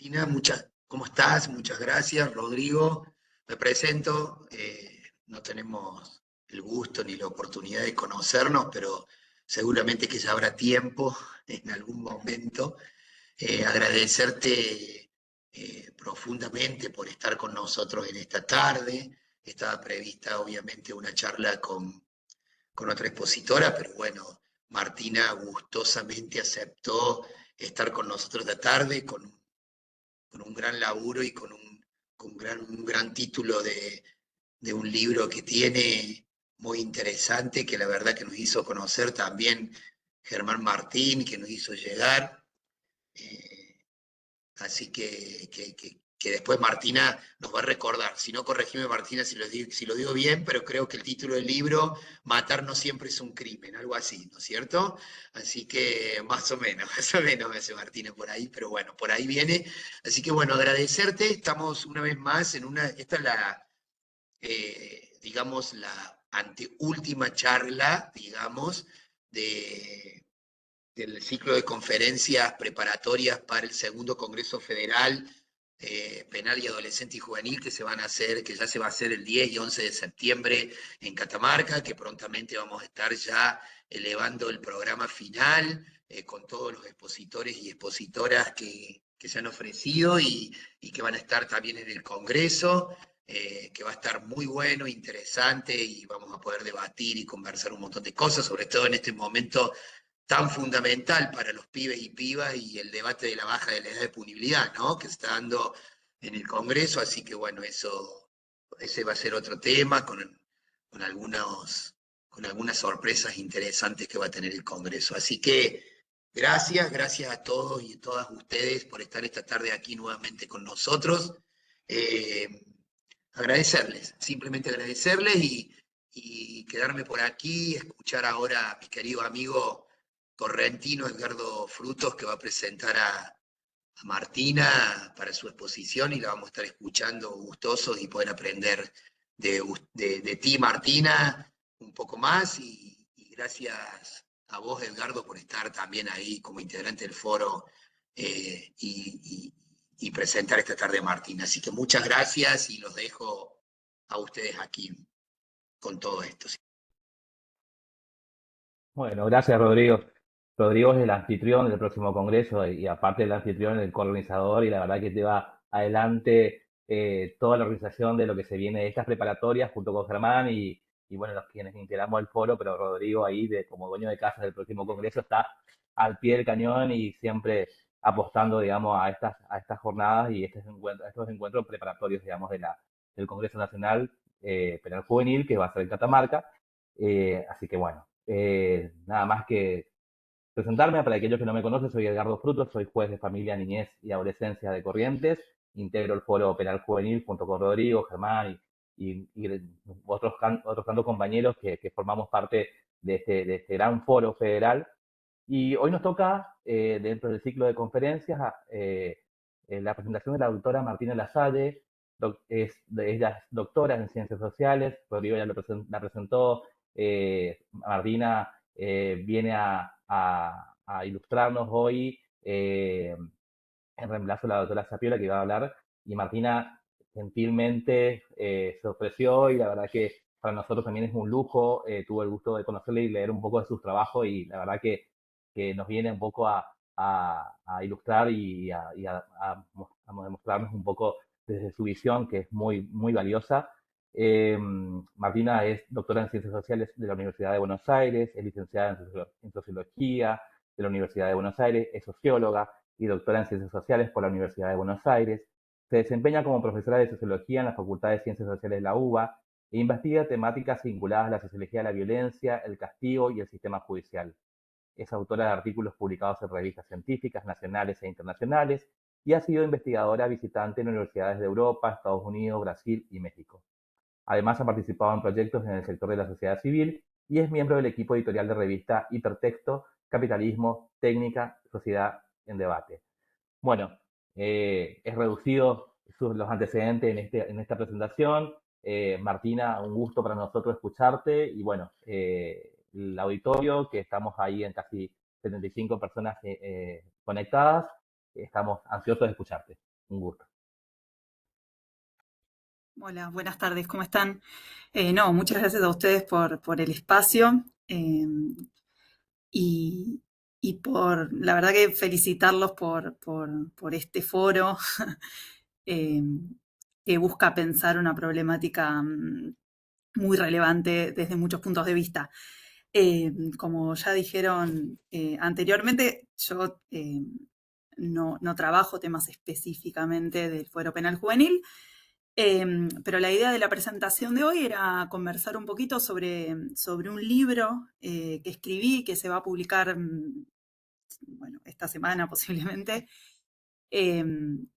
Martina, ¿cómo estás? Muchas gracias, Rodrigo. Me presento, no tenemos el gusto ni la oportunidad de conocernos, pero seguramente que ya habrá tiempo en algún momento. Agradecerte profundamente por estar con nosotros en esta tarde. Estaba prevista obviamente una charla con otra expositora, pero bueno, Martina gustosamente aceptó estar con nosotros esta tarde con un gran laburo y un gran título de un libro que tiene muy interesante, que la verdad que nos hizo conocer también Germán Martín, que nos hizo llegar. Eh, Así que después Martina nos va a recordar. Si no, corregime Martina si lo digo bien, pero creo que el título del libro, Matar no siempre es un crimen, algo así, ¿no es cierto? Así que más o menos me hace Martina por ahí, pero bueno, por ahí viene. Así que bueno, agradecerte. Estamos una vez más esta es digamos, la anteúltima charla, digamos, de del ciclo de conferencias preparatorias para el segundo Congreso Federal Penal y Adolescente y Juvenil que ya se va a hacer el 10 y 11 de septiembre en Catamarca, que prontamente vamos a estar ya elevando el programa final con todos los expositores y expositoras que se han ofrecido y que van a estar también en el Congreso. Que va a estar muy bueno, interesante y vamos a poder debatir y conversar un montón de cosas, sobre todo en este momento tan fundamental para los pibes y pibas y el debate de la baja de la edad de punibilidad, ¿no? Que se está dando en el Congreso, así que bueno, ese va a ser otro tema con con algunas sorpresas interesantes que va a tener el Congreso. Así que gracias a todos y a todas ustedes por estar esta tarde aquí nuevamente con nosotros. Eh, Agradecerles, simplemente agradecerles y quedarme por aquí, escuchar ahora a mi querido amigo correntino Edgardo Frutos, que va a presentar a Martina para su exposición y la vamos a estar escuchando gustosos y poder aprender de ti, Martina, un poco más. Y gracias a vos, Edgardo, por estar también ahí como integrante del foro y presentar esta tarde a Martina. Así que muchas gracias y los dejo a ustedes aquí con todo esto. Bueno, gracias Rodrigo. Rodrigo es el anfitrión del próximo congreso y aparte del anfitrión, el coorganizador y la verdad que lleva adelante toda la organización de lo que se viene de estas preparatorias junto con Germán y bueno, los quienes integramos el foro, pero Rodrigo ahí como dueño de casa del próximo congreso está al pie del cañón y siempre apostando, digamos, a estas jornadas y estos encuentros preparatorios, digamos, del Congreso Nacional Penal Juvenil que va a ser en Catamarca. Así que bueno, nada más que presentarme, para aquellos que no me conocen, soy Edgardo Frutos, soy juez de familia, niñez y adolescencia de Corrientes, integro el foro penal juvenil junto con Rodrigo, Germán y otros tantos compañeros que formamos parte de este gran foro federal. Y hoy nos toca, dentro del ciclo de conferencias, la presentación de la doctora Martina Lasalle. Ella es doctora en ciencias sociales, Rodrigo ya la presentó. Martina viene a ilustrarnos hoy en reemplazo de la doctora Sapiola que iba a hablar, y Martina gentilmente se ofreció y la verdad que para nosotros también es un lujo. Tuve el gusto de conocerle y leer un poco de sus trabajos y la verdad que nos viene un poco a ilustrar a demostrarnos un poco desde su visión, que es muy valiosa. Martina es doctora en Ciencias Sociales de la Universidad de Buenos Aires, es licenciada en Sociología de la Universidad de Buenos Aires, es socióloga y doctora en Ciencias Sociales por la Universidad de Buenos Aires. Se desempeña como profesora de Sociología en la Facultad de Ciencias Sociales de la UBA e investiga temáticas vinculadas a la sociología de la violencia, el castigo y el sistema judicial. Es autora de artículos publicados en revistas científicas nacionales e internacionales y ha sido investigadora visitante en universidades de Europa, Estados Unidos, Brasil y México. Además, ha participado en proyectos en el sector de la sociedad civil y es miembro del equipo editorial de revista Hipertexto, Capitalismo, Técnica, Sociedad en Debate. Bueno, es reducido los antecedentes en esta presentación. Martina, un gusto para nosotros escucharte y bueno, el auditorio, que estamos ahí en casi 75 personas conectadas, estamos ansiosos de escucharte. Un gusto. Hola, buenas tardes, ¿cómo están? No, muchas gracias a ustedes por el espacio y, y por, la verdad que felicitarlos por este foro eh, que busca pensar una problemática muy relevante desde muchos puntos de vista. Como ya dijeron anteriormente, yo no trabajo temas específicamente del fuero penal juvenil, pero la idea de la presentación de hoy era conversar un poquito sobre un libro que escribí, que se va a publicar, bueno, esta semana posiblemente. El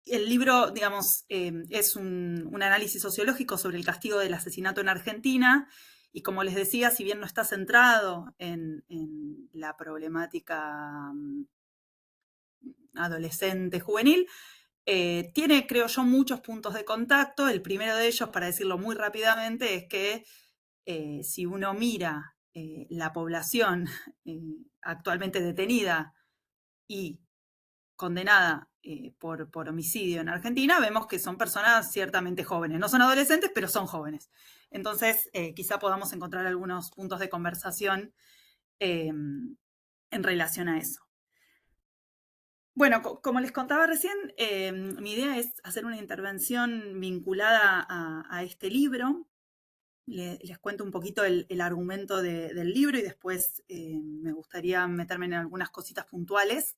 libro, digamos, es un análisis sociológico sobre el castigo del asesinato en Argentina. Y como les decía, si bien no está centrado en la problemática adolescente, juvenil, tiene, creo yo, muchos puntos de contacto. El primero de ellos, para decirlo muy rápidamente, es que si uno mira la población actualmente detenida y condenada por homicidio en Argentina, vemos que son personas ciertamente jóvenes. No son adolescentes, pero son jóvenes. Entonces, quizá podamos encontrar algunos puntos de conversación en relación a eso. Bueno, como les contaba recién, mi idea es hacer una intervención vinculada a este libro. Les cuento un poquito el argumento del libro y después me gustaría meterme en algunas cositas puntuales.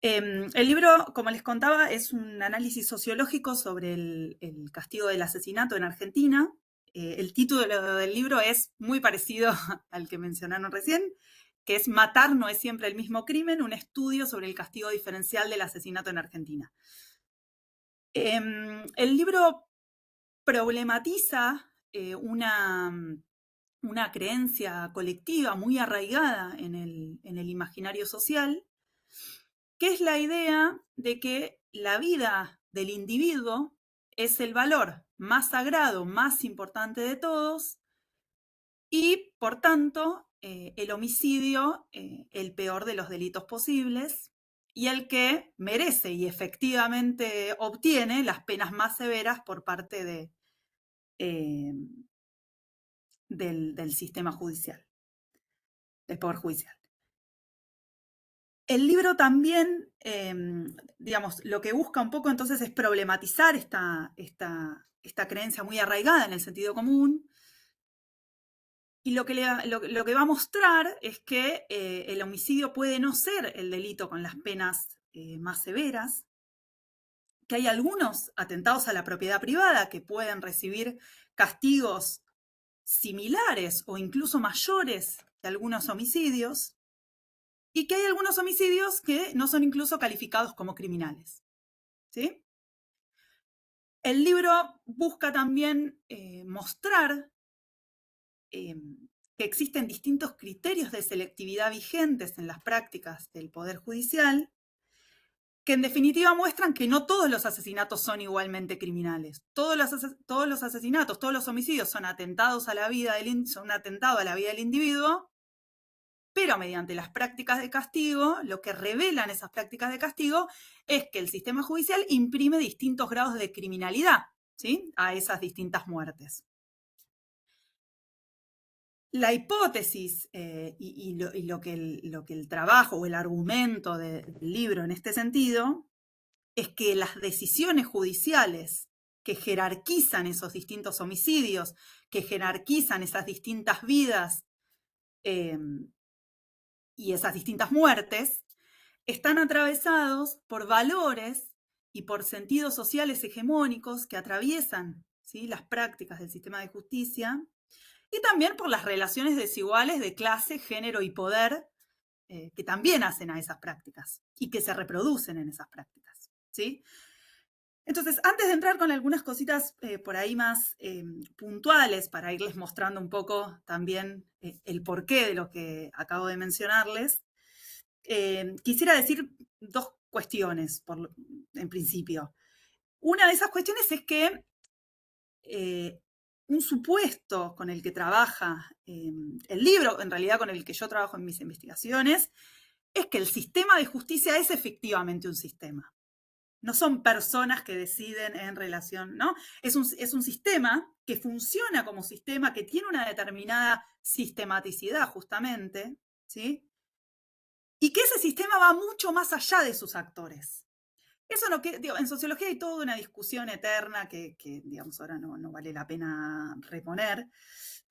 El libro, como les contaba, es un análisis sociológico sobre el castigo del asesinato en Argentina. El título del libro es muy parecido al que mencionaron recién, que es Matar no es siempre el mismo crimen, un estudio sobre el castigo diferencial del asesinato en Argentina. El libro problematiza una creencia colectiva muy arraigada en el imaginario social, que es la idea de que la vida del individuo es el valor más sagrado, más importante de todos, y por tanto el homicidio el peor de los delitos posibles y el que merece y efectivamente obtiene las penas más severas por parte del sistema judicial, del Poder Judicial. El libro también, digamos, lo que busca un poco entonces es problematizar esta creencia muy arraigada en el sentido común. Y lo que va a mostrar es que el homicidio puede no ser el delito con las penas más severas, que hay algunos atentados a la propiedad privada que pueden recibir castigos similares o incluso mayores que algunos homicidios, y que hay algunos homicidios que no son incluso calificados como criminales. ¿Sí? El libro busca también mostrar que existen distintos criterios de selectividad vigentes en las prácticas del Poder Judicial, que en definitiva muestran que no todos los asesinatos son igualmente criminales. Todos los asesinatos, todos los homicidios son atentados a la vida son un atentado a la vida del individuo, pero mediante las prácticas de castigo, lo que revelan esas prácticas de castigo es que el sistema judicial imprime distintos grados de criminalidad, ¿sí?, a esas distintas muertes. La hipótesis y lo que el trabajo o el argumento del libro en este sentido es que las decisiones judiciales que jerarquizan esos distintos homicidios, que jerarquizan esas distintas vidas y esas distintas muertes, están atravesados por valores y por sentidos sociales hegemónicos que atraviesan, ¿sí?, las prácticas del sistema de justicia, y también por las relaciones desiguales de clase, género y poder que también hacen a esas prácticas y que se reproducen en esas prácticas, ¿sí? Entonces, antes de entrar con algunas cositas por ahí más puntuales para irles mostrando un poco también el porqué de lo que acabo de mencionarles, quisiera decir dos cuestiones en principio. Una de esas cuestiones es que un supuesto con el que trabaja el libro, en realidad con el que yo trabajo en mis investigaciones, es que el sistema de justicia es efectivamente un sistema. No son personas que deciden en relación, ¿no? Es un sistema que funciona como sistema, que tiene una determinada sistematicidad, justamente, ¿sí? Y que ese sistema va mucho más allá de sus actores. Eso no que, digo, en sociología hay toda una discusión eterna que digamos, ahora no vale la pena reponer,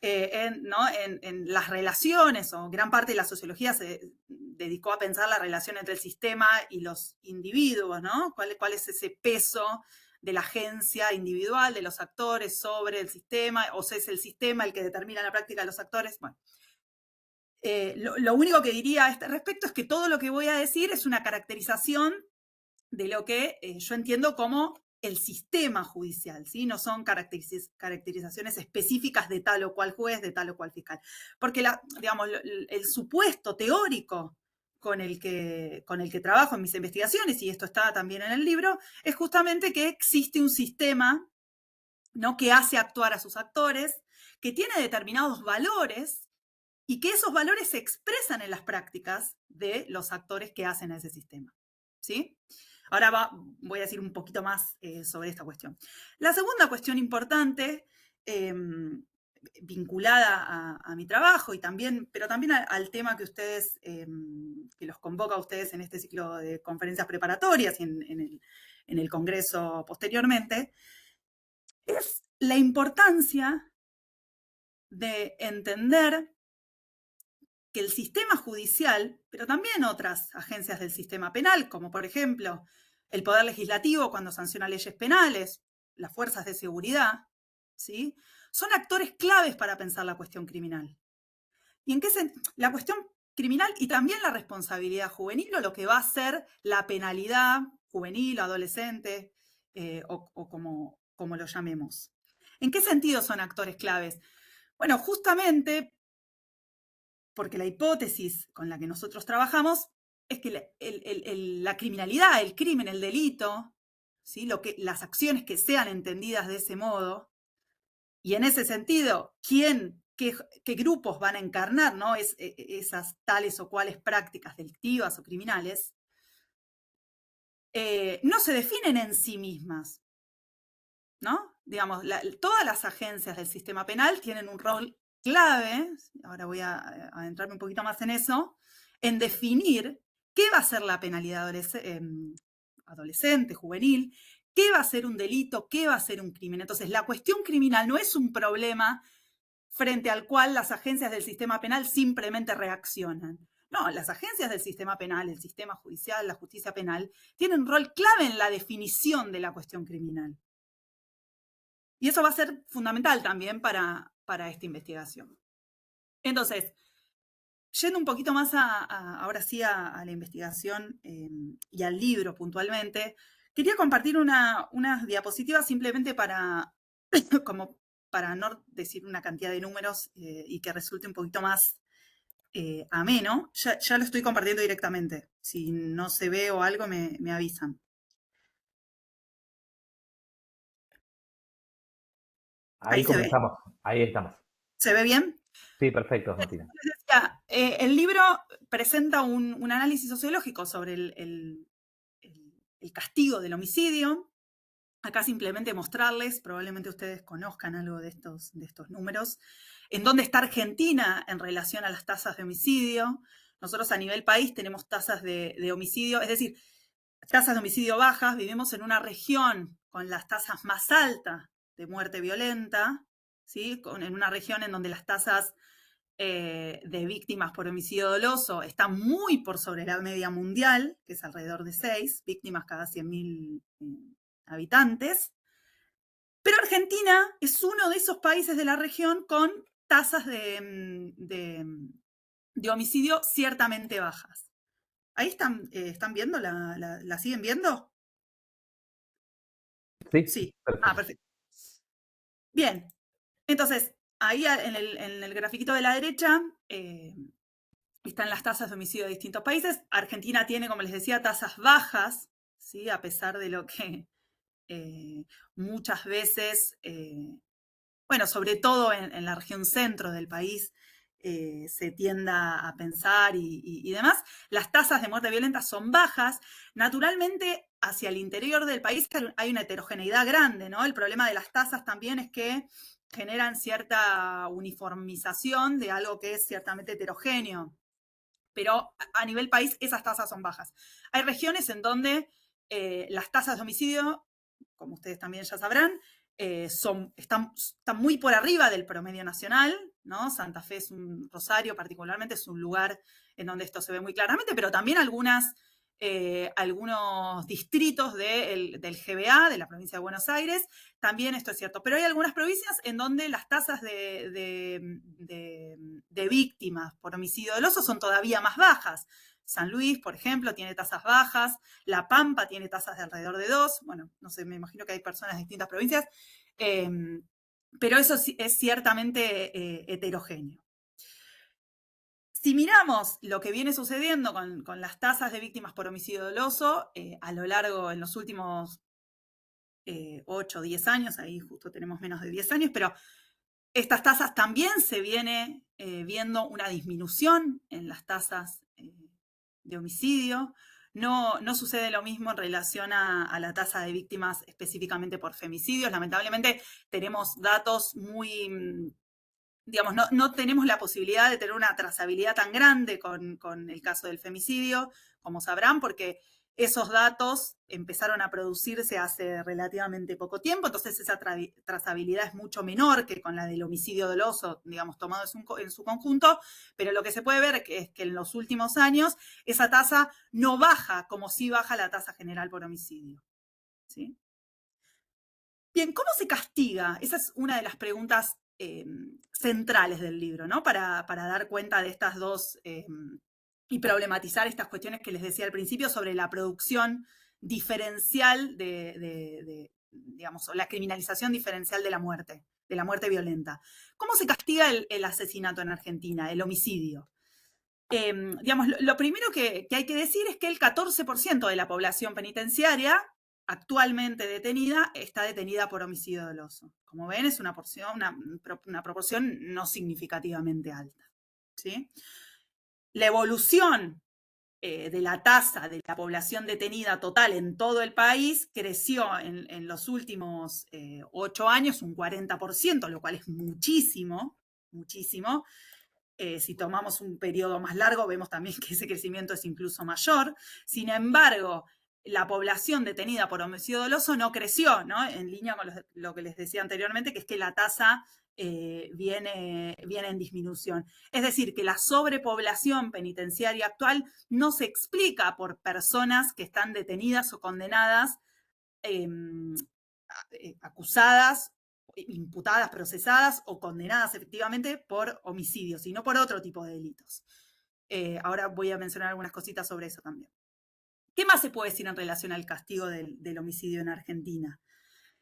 en las relaciones, o gran parte de la sociología se dedicó a pensar la relación entre el sistema y los individuos, ¿no? ¿Cuál es ese peso de la agencia individual de los actores sobre el sistema, o sea, es el sistema el que determina la práctica de los actores? Bueno, lo único que diría a este respecto es que todo lo que voy a decir es una caracterización de lo que yo entiendo como el sistema judicial, ¿sí? No son caracterizaciones específicas de tal o cual juez, de tal o cual fiscal. Porque digamos, el supuesto teórico con el que trabajo en mis investigaciones, y esto está también en el libro, es justamente que existe un sistema, ¿no?, que hace actuar a sus actores, que tiene determinados valores y que esos valores se expresan en las prácticas de los actores que hacen a ese sistema, ¿sí? Ahora voy a decir un poquito más sobre esta cuestión. La segunda cuestión importante, vinculada a mi trabajo, pero también al tema que ustedes, que los convoca a ustedes en este ciclo de conferencias preparatorias y en el Congreso posteriormente, es la importancia de entender que el sistema judicial, pero también otras agencias del sistema penal, como por ejemplo el Poder Legislativo cuando sanciona leyes penales, las fuerzas de seguridad, ¿sí?, son actores claves para pensar la cuestión criminal. ¿Y en qué la cuestión criminal y también la responsabilidad juvenil, o lo que va a ser la penalidad juvenil o adolescente, o como lo llamemos? ¿En qué sentido son actores claves? Bueno, justamente porque la hipótesis con la que nosotros trabajamos es que la criminalidad, el crimen, el delito, ¿sí?, las acciones que sean entendidas de ese modo, y en ese sentido, qué grupos van a encarnar, ¿no?, esas tales o cuales prácticas delictivas o criminales, no se definen en sí mismas, ¿no? Digamos, todas las agencias del sistema penal tienen un rol clave, ahora voy a adentrarme un poquito más en eso, en definir qué va a ser la penalidad adolescente, juvenil, qué va a ser un delito, qué va a ser un crimen. Entonces, la cuestión criminal no es un problema frente al cual las agencias del sistema penal simplemente reaccionan. No, las agencias del sistema penal, el sistema judicial, la justicia penal, tienen un rol clave en la definición de la cuestión criminal. Y eso va a ser fundamental también para esta investigación. Entonces, yendo un poquito más ahora sí a la investigación y al libro puntualmente, quería compartir unas diapositivas simplemente como para no decir una cantidad de números y que resulte un poquito más ameno. Ya lo estoy compartiendo directamente. Si no se ve o algo, me avisan. Ahí comenzamos, ahí estamos. ¿Se ve bien? Sí, perfecto, Martina. El libro presenta un análisis sociológico sobre el castigo del homicidio. Acá simplemente mostrarles, probablemente ustedes conozcan algo de estos números, en dónde está Argentina en relación a las tasas de homicidio. Nosotros a nivel país tenemos tasas de homicidio, es decir, tasas de homicidio bajas. Vivimos en una región con las tasas más altas de muerte violenta, ¿sí?, en una región en donde las tasas de víctimas por homicidio doloso están muy por sobre la media mundial, que es alrededor de 6 víctimas cada 100.000 habitantes. Pero Argentina es uno de esos países de la región con tasas de homicidio ciertamente bajas. ¿Ahí están viendo? ¿La siguen viendo? Sí. Perfecto. Perfecto. Bien. Entonces, ahí en el grafiquito de la derecha están las tasas de homicidio de distintos países. Argentina tiene, como les decía, tasas bajas, ¿sí?, a pesar de lo que muchas veces, bueno, sobre todo en la región centro del país, se tienda a pensar y demás. Las tasas de muerte violenta son bajas. Naturalmente, hacia el interior del país hay una heterogeneidad grande, ¿no? El problema de las tasas también es que generan cierta uniformización de algo que es ciertamente heterogéneo. Pero a nivel país esas tasas son bajas. Hay regiones en donde las tasas de homicidio, como ustedes también ya sabrán, están muy por arriba del promedio nacional, ¿no? Santa Fe Rosario particularmente es un lugar en donde esto se ve muy claramente, pero también algunos distritos del GBA, de la provincia de Buenos Aires, también esto es cierto. Pero hay algunas provincias en donde las tasas de víctimas por homicidio doloso son todavía más bajas. San Luis, por ejemplo, tiene tasas bajas. La Pampa tiene tasas de alrededor de 2. Bueno, no sé, me imagino que hay personas de distintas provincias. Pero eso es ciertamente heterogéneo. Si miramos lo que viene sucediendo con las tasas de víctimas por homicidio doloso a lo largo, en los últimos 8 o 10 años, ahí justo tenemos menos de 10 años, pero estas tasas también se viene viendo una disminución en las tasas de homicidio. No sucede lo mismo en relación a la tasa de víctimas específicamente por femicidios. Lamentablemente tenemos datos muy, digamos, no tenemos la posibilidad de tener una trazabilidad tan grande con el caso del femicidio, como sabrán, porque esos datos empezaron a producirse hace relativamente poco tiempo, entonces esa trazabilidad es mucho menor que con la del homicidio doloso, digamos, tomado en su conjunto, pero lo que se puede ver es que en los últimos años esa tasa no baja como sí baja la tasa general por homicidio, ¿sí? Bien, ¿cómo se castiga? Esa es una de las preguntas centrales del libro, ¿no? Para dar cuenta de estas dos y problematizar estas cuestiones que les decía al principio sobre la producción diferencial digamos, o la criminalización diferencial de la muerte violenta. ¿Cómo se castiga el asesinato en Argentina, el homicidio? Digamos, lo primero que hay que decir es que el 14% de la población penitenciaria actualmente detenida está detenida por homicidio doloso. Como ven, es una proporción no significativamente alta, ¿sí? La evolución de la tasa de la población detenida total en todo el país creció en los últimos 8 años un 40%, lo cual es muchísimo, muchísimo. Si tomamos un periodo más largo, vemos también que ese crecimiento es incluso mayor. Sin embargo, la población detenida por homicidio doloso no creció, ¿no? En línea con lo que les decía anteriormente, que es que la tasa viene en disminución. Es decir, que la sobrepoblación penitenciaria actual no se explica por personas que están detenidas o condenadas, acusadas, imputadas, procesadas o condenadas efectivamente por homicidio, sino por otro tipo de delitos. Ahora voy a mencionar algunas cositas sobre eso también. ¿Qué más se puede decir en relación al castigo del homicidio en Argentina?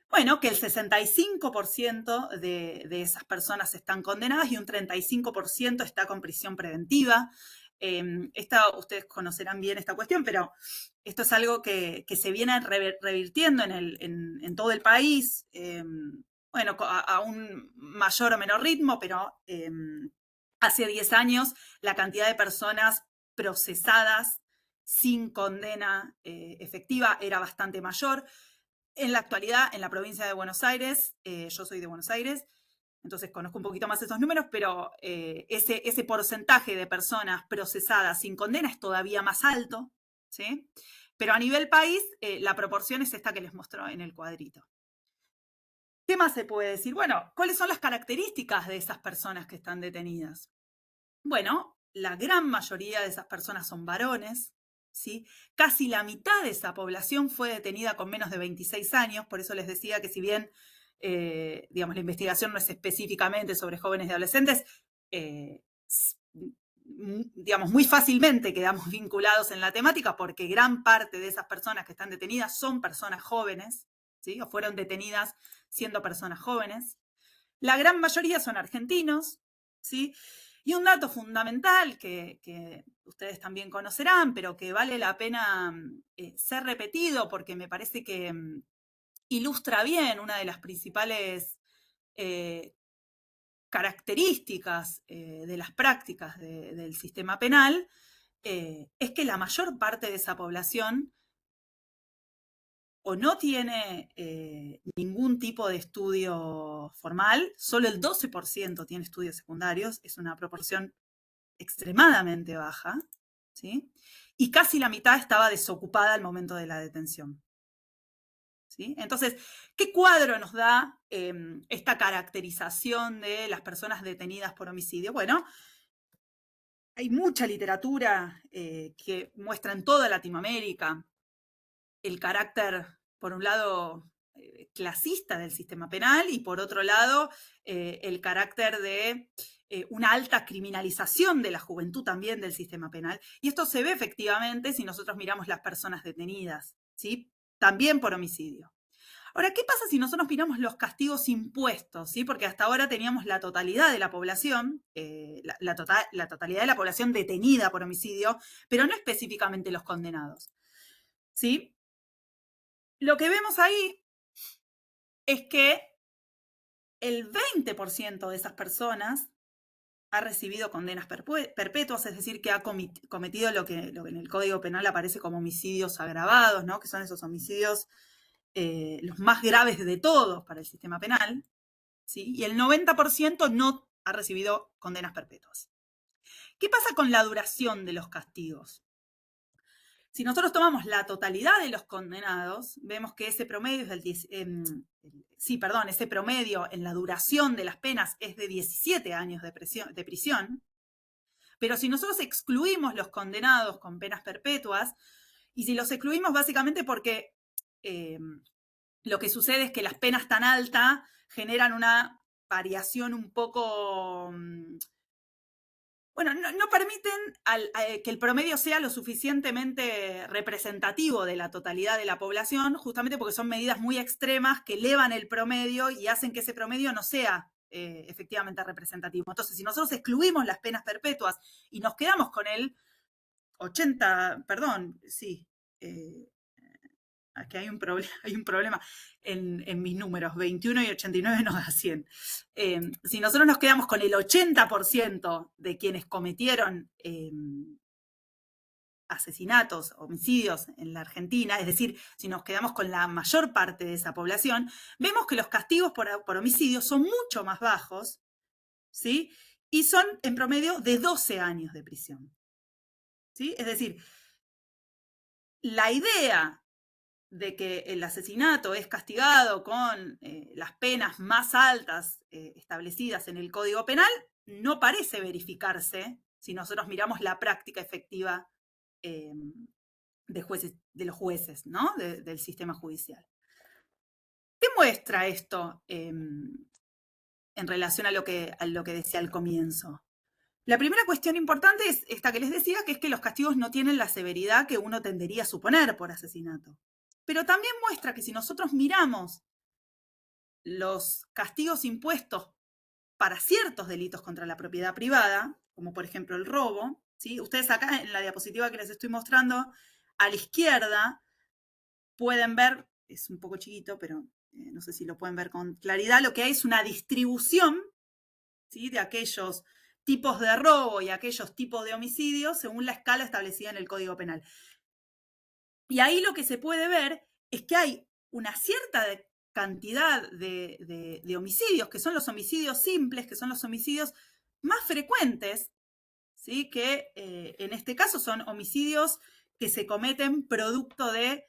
Bueno, que el 65% de esas personas están condenadas y un 35% está con prisión preventiva. Ustedes conocerán bien esta cuestión, pero esto es algo que se viene revirtiendo en todo el país, bueno, a un mayor o menor ritmo, pero hace 10 años la cantidad de personas procesadas sin condena efectiva era bastante mayor. En la actualidad, en la provincia de Buenos Aires, yo soy de Buenos Aires, entonces conozco un poquito más esos números, pero ese porcentaje de personas procesadas sin condena es todavía más alto, ¿sí? Pero a nivel país, la proporción es esta que les mostró en el cuadrito. ¿Qué más se puede decir? Bueno, ¿cuáles son las características de esas personas que están detenidas? Bueno, la gran mayoría de esas personas son varones, ¿sí? Casi la mitad de esa población fue detenida con menos de 26 años, por eso les decía que si bien, digamos, la investigación no es específicamente sobre jóvenes y adolescentes, digamos, muy fácilmente quedamos vinculados en la temática porque gran parte de esas personas que están detenidas son personas jóvenes, ¿sí? O fueron detenidas siendo personas jóvenes. La gran mayoría son argentinos, ¿sí? Y un dato fundamental que ustedes también conocerán, pero que vale la pena ser repetido porque me parece que ilustra bien una de las principales características de las prácticas del sistema penal es que la mayor parte de esa población o no tiene ningún tipo de estudio formal, solo el 12% tiene estudios secundarios, es una proporción extremadamente baja, ¿sí? Y casi la mitad estaba desocupada al momento de la detención. ¿Sí? Entonces, ¿qué cuadro nos da esta caracterización de las personas detenidas por homicidio? Bueno, hay mucha literatura que muestra en toda Latinoamérica el carácter, por un lado, clasista del sistema penal y por otro lado, el carácter de una alta criminalización de la juventud también del sistema penal. Y esto se ve efectivamente si nosotros miramos las personas detenidas, ¿sí? También por homicidio. Ahora, ¿qué pasa si nosotros miramos los castigos impuestos? ¿Sí? Porque hasta ahora teníamos la totalidad de la población, la totalidad de la población detenida por homicidio, pero no específicamente los condenados. ¿Sí? Lo que vemos ahí es que el 20% de esas personas ha recibido condenas perpetuas, es decir, que ha cometido lo que en el Código Penal aparece como homicidios agravados, ¿no? Que son esos homicidios los más graves de todos para el sistema penal, ¿sí? Y el 90% no ha recibido condenas perpetuas. ¿Qué pasa con la duración de los castigos? Si nosotros tomamos la totalidad de los condenados, vemos que ese promedio es ese promedio en la duración de las penas es de 17 años de prisión. Pero si nosotros excluimos los condenados con penas perpetuas, y si los excluimos básicamente porque lo que sucede es que las penas tan altas generan una variación un poco... Bueno, no permiten que el promedio sea lo suficientemente representativo de la totalidad de la población, justamente porque son medidas muy extremas que elevan el promedio y hacen que ese promedio no sea efectivamente representativo. Entonces, si nosotros excluimos las penas perpetuas y nos quedamos con el 80, perdón, sí, aquí hay un problema en mis números, 21 y 89 nos da 100. Si nosotros nos quedamos con el 80% de quienes cometieron asesinatos, homicidios en la Argentina, es decir, si nos quedamos con la mayor parte de esa población, vemos que los castigos por homicidio son mucho más bajos, ¿sí? Y son en promedio de 12 años de prisión, ¿sí? Es decir, la idea de que el asesinato es castigado con las penas más altas establecidas en el Código Penal, no parece verificarse si nosotros miramos la práctica efectiva de los jueces, ¿no? Del sistema judicial. ¿Qué muestra esto en relación a lo que decía al comienzo? La primera cuestión importante es esta que les decía, que es que los castigos no tienen la severidad que uno tendería a suponer por asesinato. Pero también muestra que si nosotros miramos los castigos impuestos para ciertos delitos contra la propiedad privada, como por ejemplo el robo, ¿sí? Ustedes acá en la diapositiva que les estoy mostrando, a la izquierda, pueden ver, es un poco chiquito, pero no sé si lo pueden ver con claridad, lo que hay es una distribución, ¿sí? De aquellos tipos de robo y aquellos tipos de homicidios según la escala establecida en el Código Penal. Y ahí lo que se puede ver es que hay una cierta cantidad de homicidios, que son los homicidios simples, que son los homicidios más frecuentes, ¿sí? Que en este caso son homicidios que se cometen producto de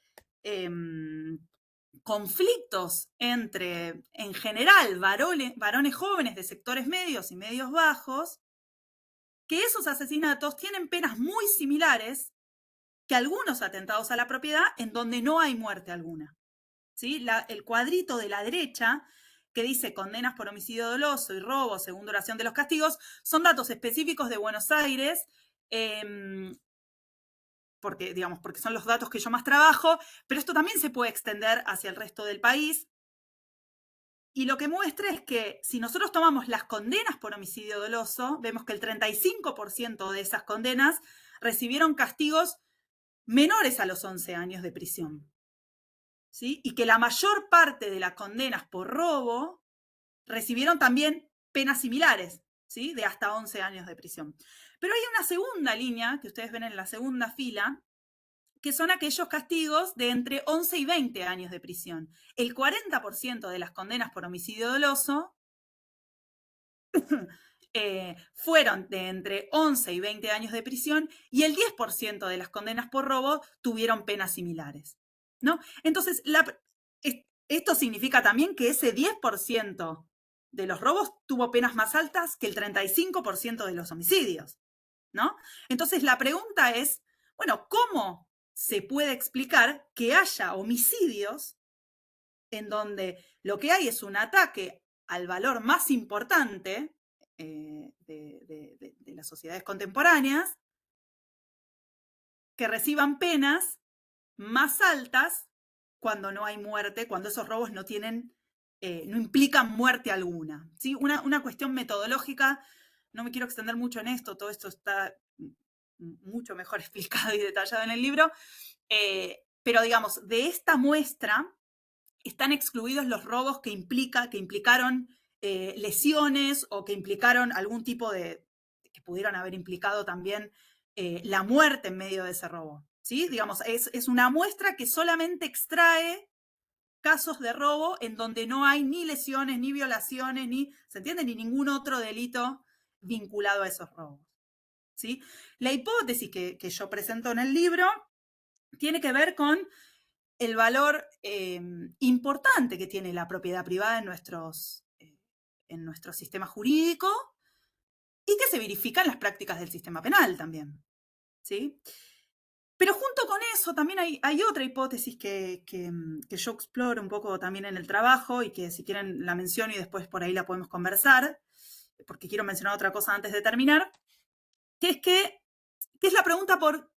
conflictos entre, en general, varones jóvenes de sectores medios y medios bajos, que esos asesinatos tienen penas muy similares que algunos atentados a la propiedad en donde no hay muerte alguna. ¿Sí? El cuadrito de la derecha que dice condenas por homicidio doloso y robo según duración de los castigos son datos específicos de Buenos Aires, porque son los datos que yo más trabajo, pero esto también se puede extender hacia el resto del país. Y lo que muestra es que si nosotros tomamos las condenas por homicidio doloso, vemos que el 35% de esas condenas recibieron castigos menores a los 11 años de prisión, ¿sí? Y que la mayor parte de las condenas por robo recibieron también penas similares, ¿sí? De hasta 11 años de prisión. Pero hay una segunda línea, que ustedes ven en la segunda fila, que son aquellos castigos de entre 11 y 20 años de prisión. El 40% de las condenas por homicidio doloso fueron de entre 11 y 20 años de prisión y el 10% de las condenas por robo tuvieron penas similares, ¿no? Entonces, esto significa también que ese 10% de los robos tuvo penas más altas que el 35% de los homicidios, ¿no? Entonces, la pregunta es, bueno, ¿cómo se puede explicar que haya homicidios en donde lo que hay es un ataque al valor más importante de las sociedades contemporáneas, que reciban penas más altas cuando no hay muerte, cuando esos robos no tienen, no implican muerte alguna, ¿sí? Una cuestión metodológica, no me quiero extender mucho en esto, todo esto está mucho mejor explicado y detallado en el libro, pero digamos, de esta muestra están excluidos los robos que implicaron lesiones o que implicaron algún tipo de, que pudieron haber implicado también la muerte en medio de ese robo, ¿sí? Digamos, es una muestra que solamente extrae casos de robo en donde no hay ni lesiones, ni violaciones, ni, ¿se entiende? Ni ningún otro delito vinculado a esos robos, ¿sí? La hipótesis que yo presento en el libro tiene que ver con el valor importante que tiene la propiedad privada en nuestro sistema jurídico y que se verifica en las prácticas del sistema penal también, ¿sí? Pero junto con eso también hay otra hipótesis que yo exploro un poco también en el trabajo y que si quieren la menciono y después por ahí la podemos conversar, porque quiero mencionar otra cosa antes de terminar, que es la pregunta por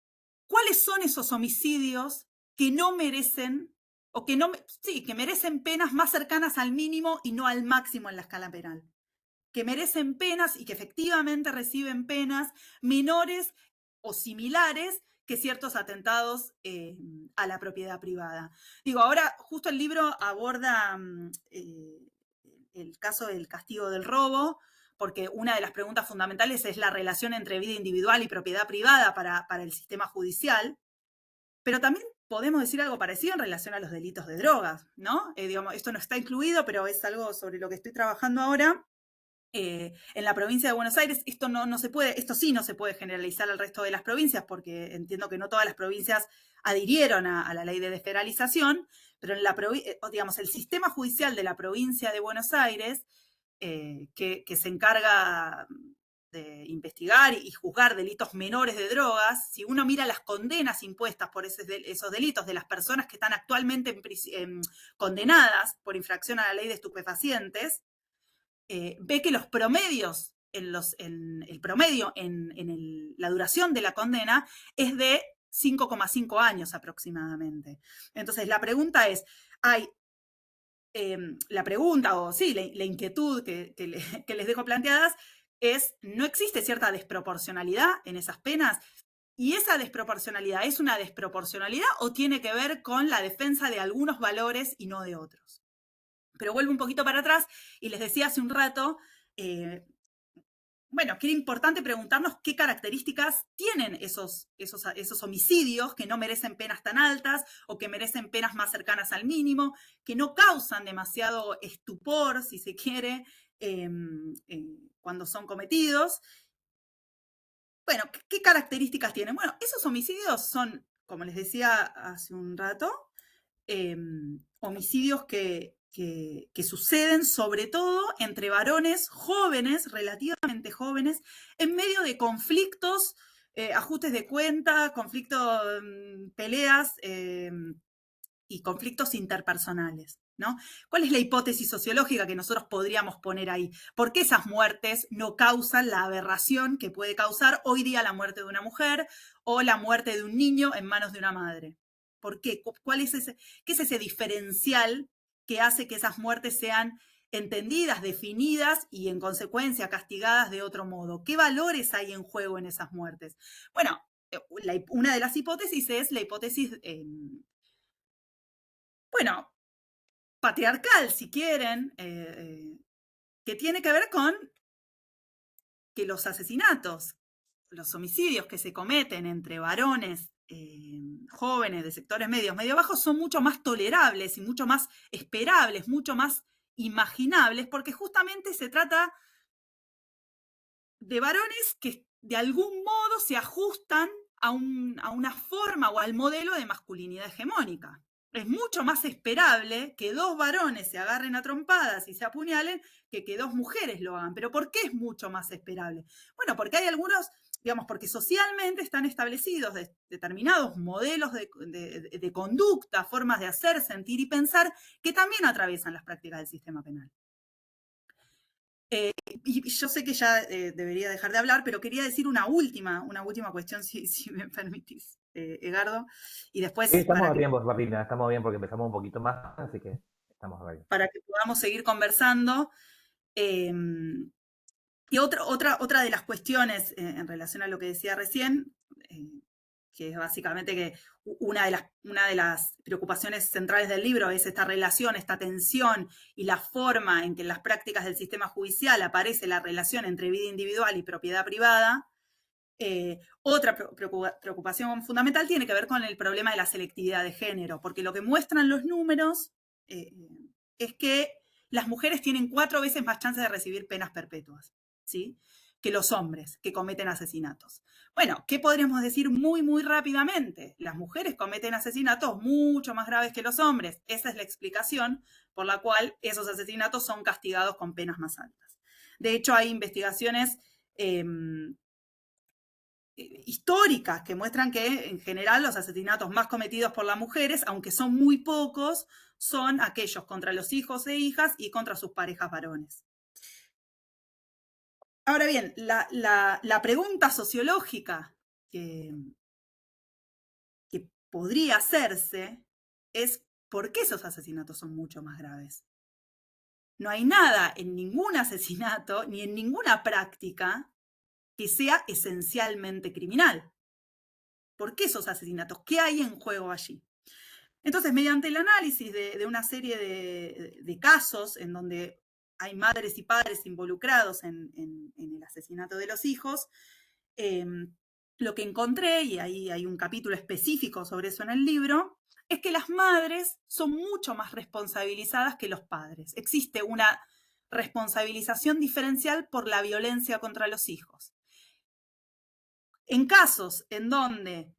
cuáles son esos homicidios que no merecen, o que no, sí, que merecen penas más cercanas al mínimo y no al máximo en la escala penal. Que merecen penas y que efectivamente reciben penas menores o similares que ciertos atentados a la propiedad privada. Digo, ahora justo el libro aborda el caso del castigo del robo, porque una de las preguntas fundamentales es la relación entre vida individual y propiedad privada para el sistema judicial, pero también podemos decir algo parecido en relación a los delitos de drogas, ¿no? Digamos, esto no está incluido, pero es algo sobre lo que estoy trabajando ahora. En la provincia de Buenos Aires esto esto sí no se puede generalizar al resto de las provincias, porque entiendo que no todas las provincias adhirieron a la ley de despenalización, pero en digamos, el sistema judicial de la provincia de Buenos Aires, que se encarga de investigar y juzgar delitos menores de drogas, si uno mira las condenas impuestas por esos delitos de las personas que están actualmente condenadas por infracción a la ley de estupefacientes, ve que los promedios, la duración de la condena es de 5,5 años aproximadamente. Entonces, la pregunta es, la inquietud que les dejo planteadas es, ¿no existe cierta desproporcionalidad en esas penas? ¿Y esa desproporcionalidad es una desproporcionalidad o tiene que ver con la defensa de algunos valores y no de otros? Pero vuelvo un poquito para atrás y les decía hace un rato, bueno, que era importante preguntarnos qué características tienen esos homicidios que no merecen penas tan altas o que merecen penas más cercanas al mínimo, que no causan demasiado estupor, si se quiere, cuando son cometidos. Bueno, ¿qué características tienen? Bueno, esos homicidios son, como les decía hace un rato, homicidios que suceden sobre todo entre varones jóvenes, relativamente jóvenes, en medio de conflictos, ajustes de cuenta, conflictos, peleas y conflictos interpersonales, ¿no? ¿Cuál es la hipótesis sociológica que nosotros podríamos poner ahí? ¿Por qué esas muertes no causan la aberración que puede causar hoy día la muerte de una mujer o la muerte de un niño en manos de una madre? ¿Por qué? ¿Qué es ese diferencial que hace que esas muertes sean entendidas, definidas y en consecuencia castigadas de otro modo? ¿Qué valores hay en juego en esas muertes? Bueno, una de las hipótesis es la hipótesis, bueno, patriarcal, si quieren, que tiene que ver con que los asesinatos, los homicidios que se cometen entre varones jóvenes de sectores medios, medio bajos, son mucho más tolerables y mucho más esperables, mucho más imaginables, porque justamente se trata de varones que de algún modo se ajustan a una forma o al modelo de masculinidad hegemónica. Es mucho más esperable que dos varones se agarren a trompadas y se apuñalen que dos mujeres lo hagan. ¿Pero por qué es mucho más esperable? Bueno, porque hay algunos, digamos, porque socialmente están establecidos determinados modelos de conducta, formas de hacer, sentir y pensar, que también atraviesan las prácticas del sistema penal. Y yo sé que ya debería dejar de hablar, pero quería decir una última cuestión, si me permitís, Edgardo. Y después, Sí, estamos bien, Martina, estamos bien porque empezamos un poquito más, así que estamos bien. Para que podamos seguir conversando. Y otra de las cuestiones en relación a lo que decía recién, que es básicamente que una de las preocupaciones centrales del libro es esta relación, esta tensión y la forma en que en las prácticas del sistema judicial aparece la relación entre vida individual y propiedad privada. Otra preocupación fundamental tiene que ver con el problema de la selectividad de género, porque lo que muestran los números es que las mujeres tienen 4 veces más chances de recibir penas perpetuas, ¿sí?, que los hombres que cometen asesinatos. Bueno, ¿qué podríamos decir muy, muy rápidamente? Las mujeres cometen asesinatos mucho más graves que los hombres. Esa es la explicación por la cual esos asesinatos son castigados con penas más altas. De hecho, hay investigaciones históricas que muestran que en general los asesinatos más cometidos por las mujeres, aunque son muy pocos, son aquellos contra los hijos e hijas y contra sus parejas varones. Ahora bien, la pregunta sociológica que podría hacerse es ¿por qué esos asesinatos son mucho más graves? No hay nada en ningún asesinato ni en ninguna práctica que sea esencialmente criminal. ¿Por qué esos asesinatos? ¿Qué hay en juego allí? Entonces, mediante el análisis de una serie de casos en donde hay madres y padres involucrados en el asesinato de los hijos, lo que encontré, y ahí hay un capítulo específico sobre eso en el libro, es que las madres son mucho más responsabilizadas que los padres. Existe una responsabilización diferencial por la violencia contra los hijos. En casos en donde,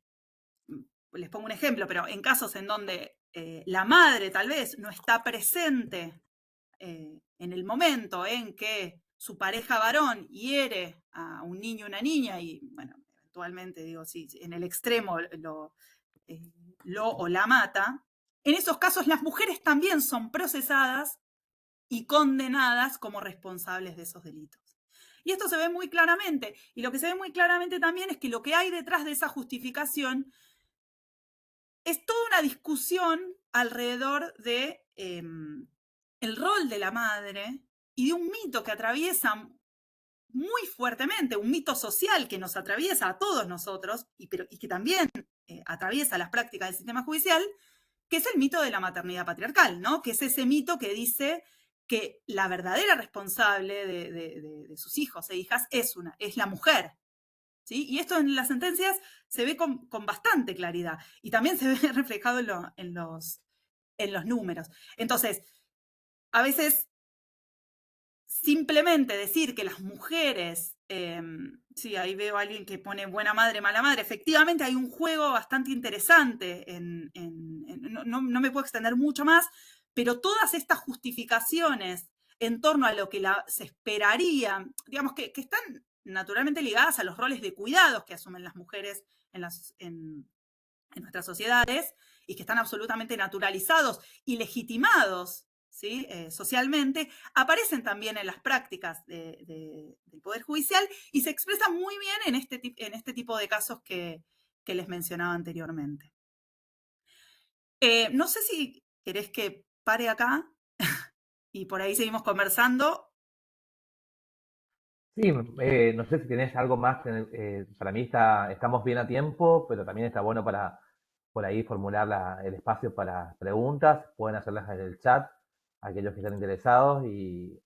les pongo un ejemplo, pero en casos en donde la madre tal vez no está presente en el momento en que su pareja varón hiere a un niño o una niña y, bueno, eventualmente, digo, sí, en el extremo lo o la mata, en esos casos las mujeres también son procesadas y condenadas como responsables de esos delitos. Y esto se ve muy claramente. Y lo que se ve muy claramente también es que lo que hay detrás de esa justificación es toda una discusión alrededor de el rol de la madre y de un mito que atraviesa muy fuertemente, un mito social que nos atraviesa a todos nosotros y que también atraviesa las prácticas del sistema judicial, que es el mito de la maternidad patriarcal, ¿no? Que es ese mito que dice que la verdadera responsable de sus hijos e hijas es la mujer, ¿sí? Y esto en las sentencias se ve con bastante claridad y también se ve reflejado en los números. Entonces, a veces simplemente decir que las mujeres, sí, ahí veo a alguien que pone buena madre, mala madre, efectivamente hay un juego bastante interesante, no me puedo extender mucho más, pero todas estas justificaciones en torno a lo que se esperaría, digamos que están naturalmente ligadas a los roles de cuidados que asumen las mujeres en nuestras sociedades y que están absolutamente naturalizados y legitimados, ¿sí? Socialmente, aparecen también en las prácticas del Poder Judicial y se expresan muy bien en este tipo de casos que les mencionaba anteriormente. No sé si querés que pare acá y por ahí seguimos conversando. Sí, no sé si tenés algo más. Para mí estamos bien a tiempo, pero también está bueno para por ahí formular el espacio para preguntas. Pueden hacerlas en el chat, aquellos que estén interesados, y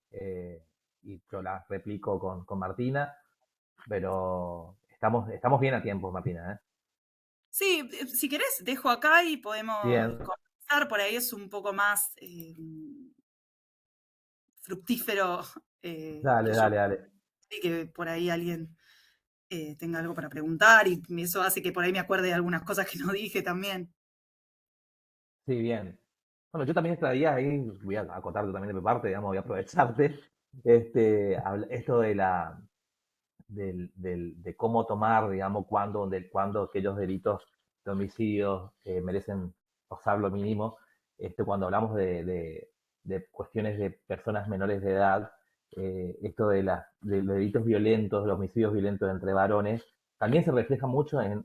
y yo la replico con Martina, pero estamos bien a tiempo, Martina, ¿eh? Sí, si querés, dejo acá y podemos Bien, conversar. Por ahí es un poco más fructífero dale, que yo, dale, dale. y que por ahí alguien tenga algo para preguntar y eso hace que por ahí me acuerde de algunas cosas que no dije también. Sí, bien. Bueno, yo también estaría ahí, voy a acotarte también de mi parte, digamos, voy a aprovecharte, esto de cómo tomar, digamos, cuándo aquellos delitos de homicidio merecen causar lo mínimo. Cuando hablamos de cuestiones de personas menores de edad, esto de los delitos violentos, los homicidios violentos entre varones, también se refleja mucho en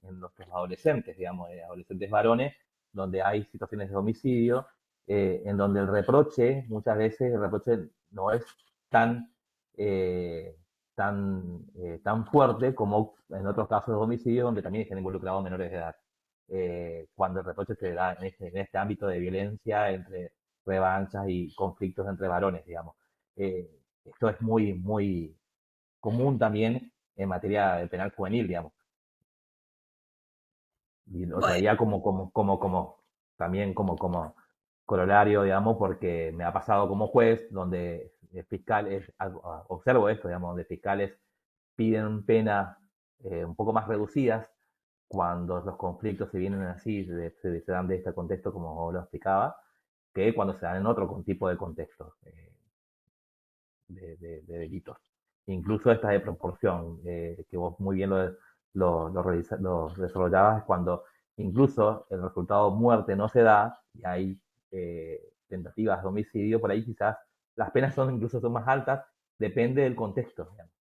nuestros adolescentes, digamos, adolescentes varones, donde hay situaciones de homicidio, en donde el reproche, muchas veces el reproche no es tan eh, tan fuerte como en otros casos de homicidio donde también están involucrados menores de edad. Cuando el reproche se da en este ámbito de violencia entre revanchas y conflictos entre varones, digamos. Esto es muy, muy común también en materia de penal juvenil, digamos. Y lo Bueno, traía también como corolario, digamos, porque me ha pasado como juez, donde fiscales, observo esto, digamos, donde fiscales piden penas un poco más reducidas cuando los conflictos se vienen así, se dan de este contexto, como lo explicaba, que cuando se dan en otro tipo de contexto de delitos. Incluso esta de proporción, que vos muy bien lo desarrollabas, es cuando incluso el resultado muerte no se da y hay tentativas de homicidio, por ahí quizás las penas son más altas, depende del contexto. Digamos.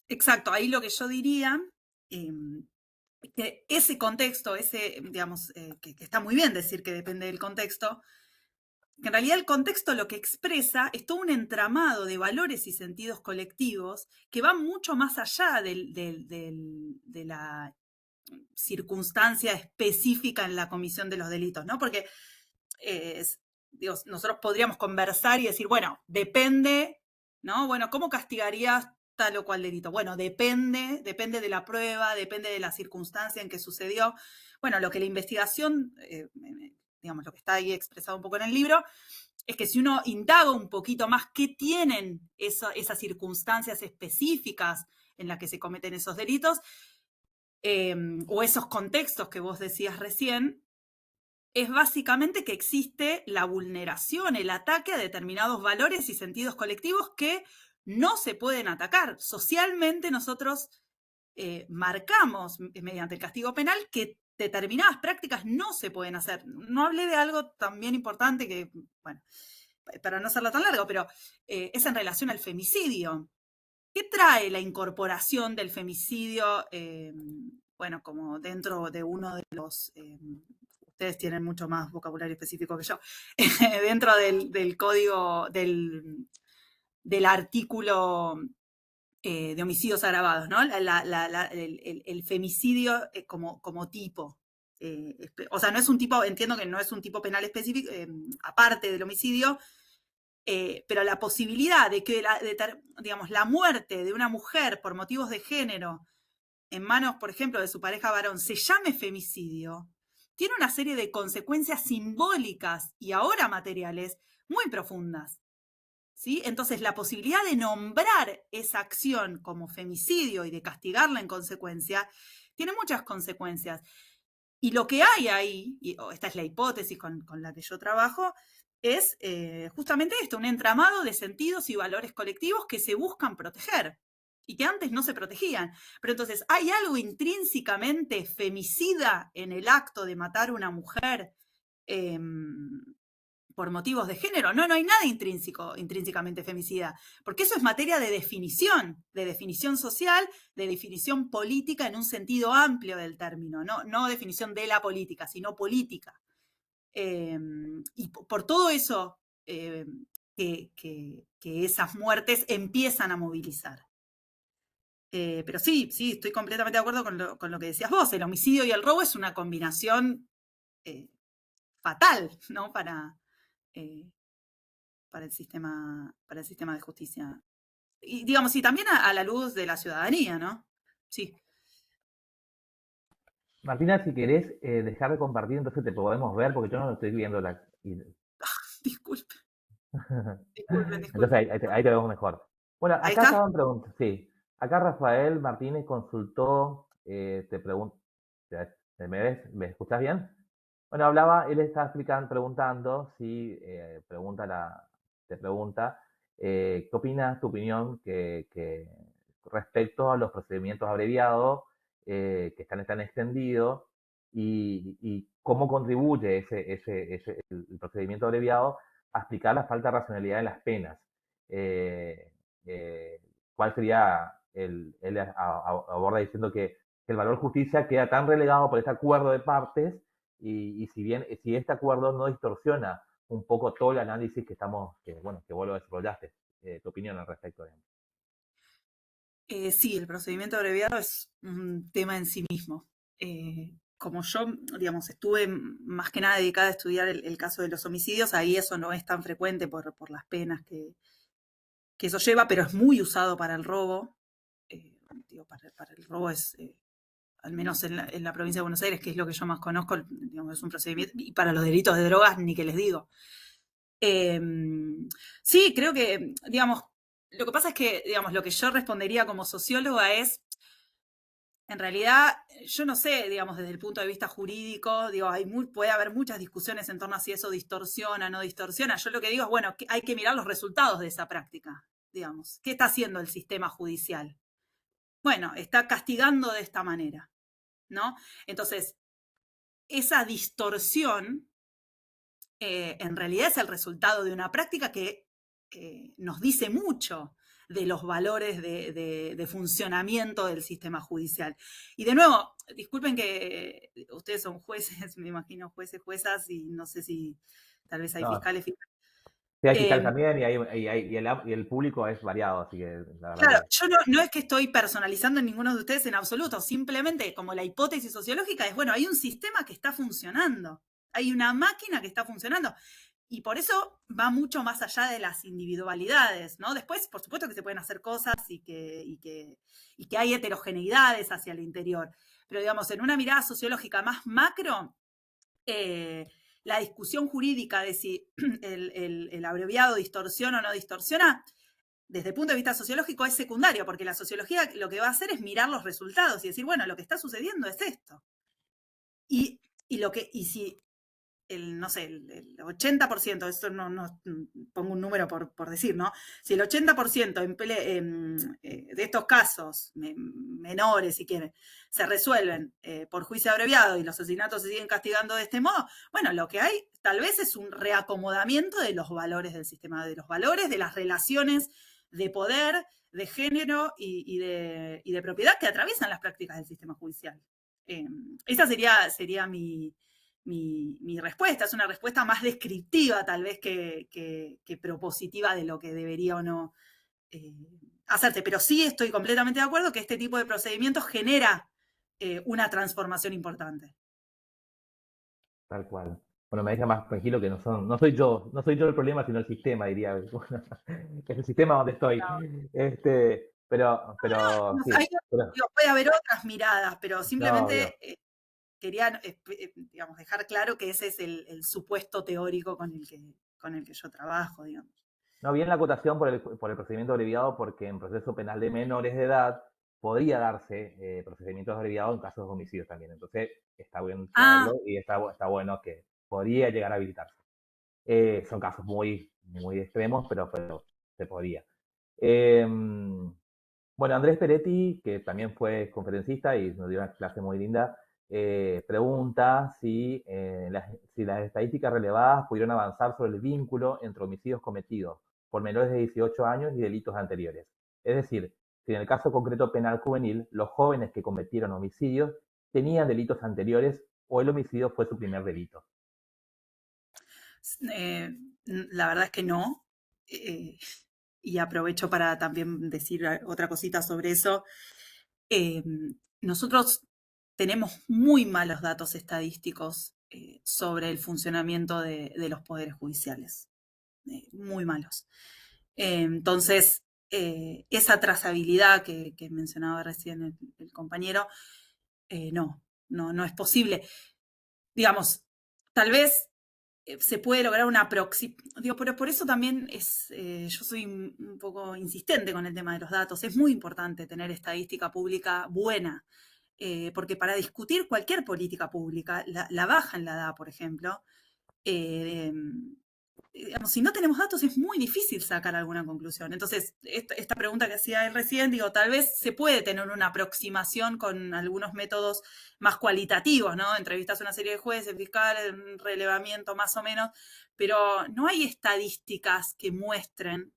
exacto, ahí lo que yo diría, que ese contexto, digamos, que está muy bien decir que depende del contexto, que en realidad el contexto lo que expresa es todo un entramado de valores y sentidos colectivos que van mucho más allá de la circunstancia específica en la comisión de los delitos, ¿no? Porque digo, nosotros podríamos conversar y decir, bueno, depende, ¿no? Bueno, ¿cómo castigarías tal o cual delito? Bueno, depende de la prueba, depende de la circunstancia en que sucedió. Bueno, lo que la investigación, digamos, lo que está ahí expresado un poco en el libro, es que si uno indaga un poquito más qué tienen esas circunstancias específicas en las que se cometen esos delitos, o esos contextos que vos decías recién, es básicamente que existe la vulneración, el ataque a determinados valores y sentidos colectivos que no se pueden atacar. Socialmente nosotros marcamos mediante el castigo penal que determinadas prácticas no se pueden hacer. No hablé de algo también importante que, bueno, para no hacerlo tan largo, pero es en relación al femicidio. ¿Qué trae la incorporación del femicidio, bueno, como dentro de uno de los, ustedes tienen mucho más vocabulario específico que yo, dentro del código, del artículo de homicidios agravados, ¿no? El femicidio como tipo. O sea, no es un tipo, entiendo que no es un tipo penal específico, aparte del homicidio, pero la posibilidad de que digamos, la muerte de una mujer por motivos de género en manos, por ejemplo, de su pareja varón se llame femicidio, tiene una serie de consecuencias simbólicas y ahora materiales muy profundas. ¿Sí? Entonces, la posibilidad de nombrar esa acción como femicidio y de castigarla en consecuencia, tiene muchas consecuencias. Y lo que hay ahí, y esta es la hipótesis con la que yo trabajo, es justamente esto, un entramado de sentidos y valores colectivos que se buscan proteger y que antes no se protegían. Pero entonces, ¿hay algo intrínsecamente femicida en el acto de matar a una mujer por motivos de género? No, no hay nada intrínsecamente femicida, porque eso es materia de definición social, de definición política en un sentido amplio del término, no definición de la política, sino política. Y por todo eso que esas muertes empiezan a movilizar. Pero sí, estoy completamente de acuerdo con lo que decías vos. El homicidio y el robo es una combinación fatal, ¿no? para el sistema de justicia. Y digamos, y también a la luz de la ciudadanía, ¿no? Sí. Martina, si querés dejar de compartir, entonces te podemos ver, porque yo no lo estoy viendo. Disculpe, Entonces disculpe. ahí te vemos mejor. Bueno, ¿Ahí acá está? estaban preguntando, sí. Acá Rafael Martínez consultó, te pregunta, ¿me ves? ¿Me escuchás bien? Bueno, él estaba preguntando si, te pregunta, ¿qué opinas, tu opinión, que respecto a los procedimientos abreviados que están tan extendidos y cómo contribuye el procedimiento abreviado a explicar la falta de racionalidad en las penas? Eh, eh, ¿Cuál sería él aborda diciendo que el valor justicia queda tan relegado por este acuerdo de partes y si este acuerdo no distorsiona un poco todo el análisis que vos lo desarrollaste, tu opinión al respecto. Sí, el procedimiento abreviado es un tema en sí mismo. Como yo, digamos, estuve más que nada dedicada a estudiar el caso de los homicidios, ahí eso no es tan frecuente por las penas que eso lleva, pero es muy usado para el robo. Digo, para el robo es, al menos en la provincia de Buenos Aires, que es lo que yo más conozco, digamos, es un procedimiento, y para los delitos de drogas ni que les digo. Sí, creo que, digamos, lo que pasa es que, digamos, lo que yo respondería como socióloga es, en realidad, yo no sé, digamos, desde el punto de vista jurídico, digo, puede haber muchas discusiones en torno a si eso distorsiona o no distorsiona. Yo lo que digo es, bueno, que hay que mirar los resultados de esa práctica, digamos. ¿Qué está haciendo el sistema judicial? Bueno, está castigando de esta manera, ¿no? Entonces, esa distorsión en realidad es el resultado de una práctica que nos dice mucho de los valores de funcionamiento del sistema judicial. Y de nuevo, disculpen que ustedes son jueces, me imagino jueces, juezas, y no sé si tal vez hay No, fiscales. sí, hay fiscales también y el público es variado, así que la verdad Claro, que... yo no es que estoy personalizando en ninguno de ustedes en absoluto, simplemente como la hipótesis sociológica es, bueno, hay un sistema que está funcionando, hay una máquina que está funcionando. Y por eso va mucho más allá de las individualidades, ¿no? Después, por supuesto que se pueden hacer cosas y que hay heterogeneidades hacia el interior. Pero, digamos, en una mirada sociológica más macro, la discusión jurídica de si el abreviado distorsiona o no distorsiona, desde el punto de vista sociológico es secundario, porque la sociología lo que va a hacer es mirar los resultados y decir, bueno, lo que está sucediendo es esto. Y si no sé, el 80%, esto no pongo un número por decir, ¿no? Si el 80% de estos casos menores, si quieren, se resuelven por juicio abreviado y los asesinatos se siguen castigando de este modo, bueno, lo que hay tal vez es un reacomodamiento de los valores del sistema, de los valores, de las relaciones de poder, de género y de propiedad que atraviesan las prácticas del sistema judicial. Esa sería mi respuesta. Es una respuesta más descriptiva tal vez que propositiva de lo que debería o no hacerse. Pero sí estoy completamente de acuerdo que este tipo de procedimientos genera una transformación importante. Tal cual. Bueno, me deja más tranquilo que no soy yo el problema, sino el sistema, diría. Es el sistema donde estoy. Pero sí. Puede haber otras miradas, pero No, obvio. simplemente quería digamos, dejar claro que ese es el supuesto teórico con el que yo trabajo, digamos. No, bien la acotación por el procedimiento abreviado, porque en proceso penal de menores de edad podría darse procedimientos abreviados en casos de homicidios también. Entonces, está bien Ah, saberlo y está bueno que podría llegar a habilitarse. Son casos muy, muy extremos, pero se podría. Bueno, Andrés Peretti, que también fue conferencista y nos dio una clase muy linda, pregunta si las estadísticas relevadas pudieron avanzar sobre el vínculo entre homicidios cometidos por menores de 18 años y delitos anteriores. Es decir, si en el caso concreto penal juvenil, los jóvenes que cometieron homicidios tenían delitos anteriores o el homicidio fue su primer delito. la verdad es que no. Y aprovecho para también decir otra cosita sobre eso. Nosotros tenemos muy malos datos estadísticos sobre el funcionamiento de los poderes judiciales. muy malos. Entonces, esa trazabilidad que mencionaba recién el compañero, no es posible. Digamos, tal vez se puede lograr una aproximación. Digo, pero por eso también yo soy un poco insistente con el tema de los datos. Es muy importante tener estadística pública buena, porque para discutir cualquier política pública, la baja en la edad, por ejemplo, digamos, si no tenemos datos es muy difícil sacar alguna conclusión. Entonces, esta pregunta que hacía él recién, digo, tal vez se puede tener una aproximación con algunos métodos más cualitativos, ¿no? Entrevistas a una serie de jueces, fiscales, un relevamiento más o menos, pero no hay estadísticas que muestren,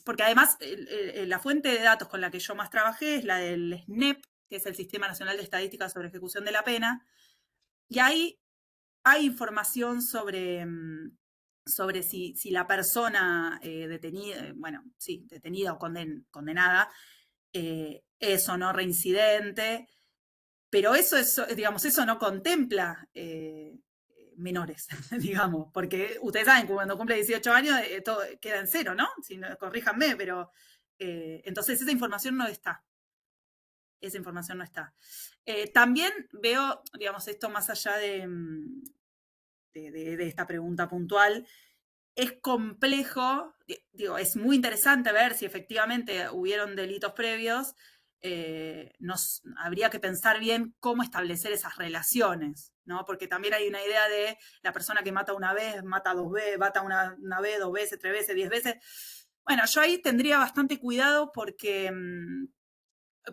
porque además la fuente de datos con la que yo más trabajé es la del SNEP, que es el Sistema Nacional de Estadística sobre Ejecución de la Pena, y ahí hay información sobre si la persona detenida, detenida o condenada, es o no reincidente, pero digamos, eso no contempla menores, digamos, porque ustedes saben que cuando cumple 18 años todo queda en cero, ¿no? Si no, corríjanme, pero entonces esa información no está. Esa información no está. También veo, digamos, esto más allá de esta pregunta puntual, es complejo, digo, es muy interesante ver si efectivamente hubieron delitos previos, habría que pensar bien cómo establecer esas relaciones, ¿no? Porque también hay una idea de la persona que mata una vez, mata dos veces, mata una vez, 2 veces, 3 veces, 10 veces. Bueno, yo ahí tendría bastante cuidado porque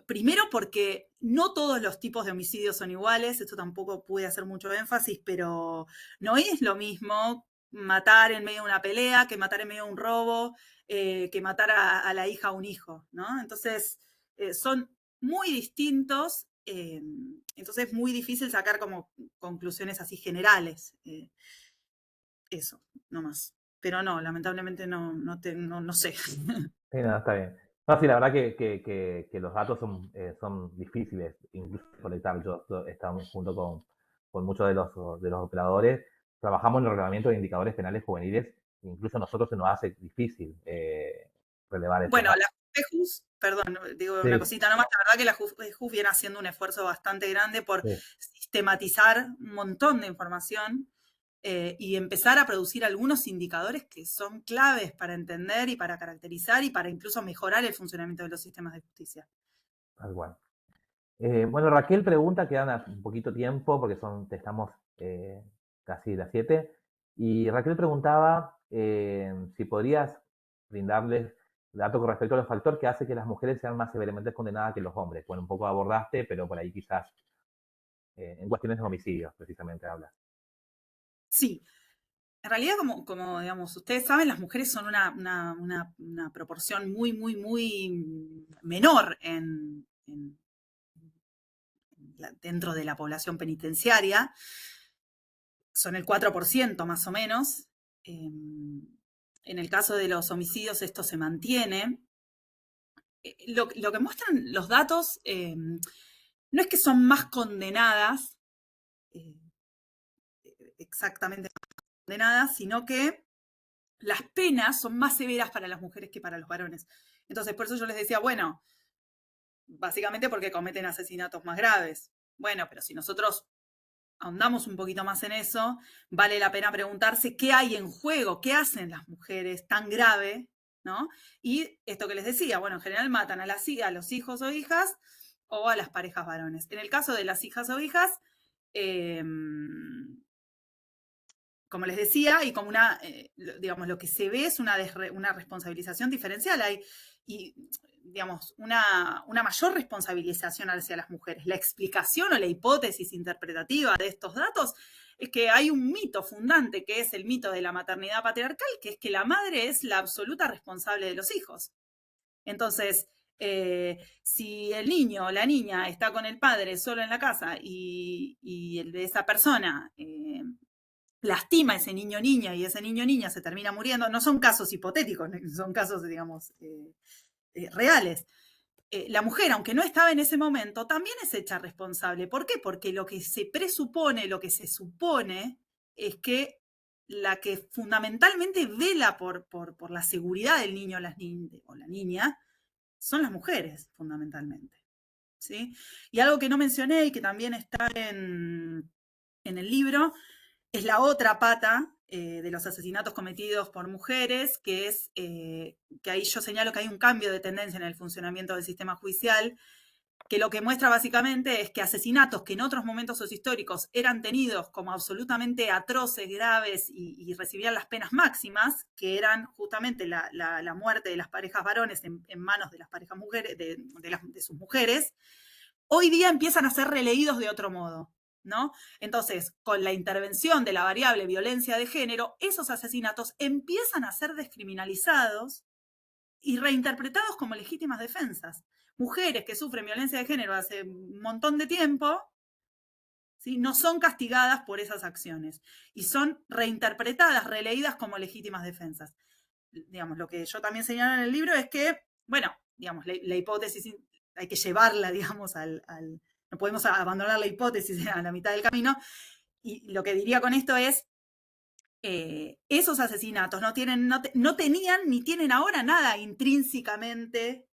primero porque no todos los tipos de homicidios son iguales, esto tampoco pude hacer mucho énfasis, pero no es lo mismo matar en medio de una pelea que matar en medio de un robo, que matar a la hija o un hijo, ¿no? Entonces, son muy distintos, entonces es muy difícil sacar como conclusiones así generales. Eso, no más. Pero no, lamentablemente no sé. Sí, no, está bien. No, sí, la verdad que los datos son difíciles, incluso de colectar. Yo estamos junto con muchos de los operadores, trabajamos en el reglamento de indicadores penales juveniles, incluso a nosotros se nos hace difícil relevar esos Bueno, datos. la JUS, perdón, digo una Sí, cosita nomás, la verdad que la JUS viene haciendo un esfuerzo bastante grande por sí, sistematizar un montón de información y empezar a producir algunos indicadores que son claves para entender y para caracterizar y para incluso mejorar el funcionamiento de los sistemas de justicia. tal cual. Bueno, Raquel pregunta, quedan un poquito tiempo porque estamos casi las 7. Y Raquel preguntaba si podrías brindarles datos con respecto a los factores que hace que las mujeres sean más severamente condenadas que los hombres. Bueno, un poco abordaste, pero por ahí quizás en cuestiones de homicidios, precisamente habla. Sí, en realidad, como digamos, ustedes saben, las mujeres son una proporción muy menor dentro de la población penitenciaria. Son el 4% más o menos. En el caso de los homicidios esto se mantiene. Lo que muestran los datos no es que son más condenadas, eh, exactamente más condenadas, sino que las penas son más severas para las mujeres que para los varones. Entonces, por eso yo les decía, bueno, básicamente porque cometen asesinatos más graves. Bueno, pero si nosotros ahondamos un poquito más en eso, vale la pena preguntarse qué hay en juego, qué hacen las mujeres tan grave, ¿no? Y esto que les decía, bueno, en general matan a los hijos o hijas o a las parejas varones. En el caso de las hijas o hijas, eh, como les decía, y como digamos, lo que se ve es una responsabilización diferencial. Y, digamos, una mayor responsabilización hacia las mujeres. La explicación o la hipótesis interpretativa de estos datos es que hay un mito fundante, que es el mito de la maternidad patriarcal, que es que la madre es la absoluta responsable de los hijos. Entonces, si el niño o la niña está con el padre solo en la casa y el de esa persona lastima a ese niño o niña y ese niño o niña se termina muriendo, no son casos hipotéticos, son casos, digamos, reales. La mujer, aunque no estaba en ese momento, también es hecha responsable. ¿Por qué? Porque lo que se presupone, lo que se supone, es que la que fundamentalmente vela por la seguridad del niño o la niña, son las mujeres, fundamentalmente. ¿Sí? Y algo que no mencioné y que también está en el libro, es la otra pata de los asesinatos cometidos por mujeres, que es que ahí yo señalo que hay un cambio de tendencia en el funcionamiento del sistema judicial, que lo que muestra básicamente es que asesinatos que en otros momentos históricos eran tenidos como absolutamente atroces, graves y recibían las penas máximas, que eran justamente la muerte de las parejas varones en manos de las parejas mujeres, de sus mujeres, hoy día empiezan a ser releídos de otro modo, ¿no? Entonces, con la intervención de la variable violencia de género, esos asesinatos empiezan a ser descriminalizados y reinterpretados como legítimas defensas. Mujeres que sufren violencia de género hace un montón de tiempo, ¿sí? No son castigadas por esas acciones y son reinterpretadas, releídas como legítimas defensas. Digamos, lo que yo también señalo en el libro es que, bueno, digamos, la hipótesis hay que llevarla, digamos, no podemos abandonar la hipótesis a la mitad del camino. Y lo que diría con esto es, esos asesinatos no tenían ni tienen ahora nada intrínsecamente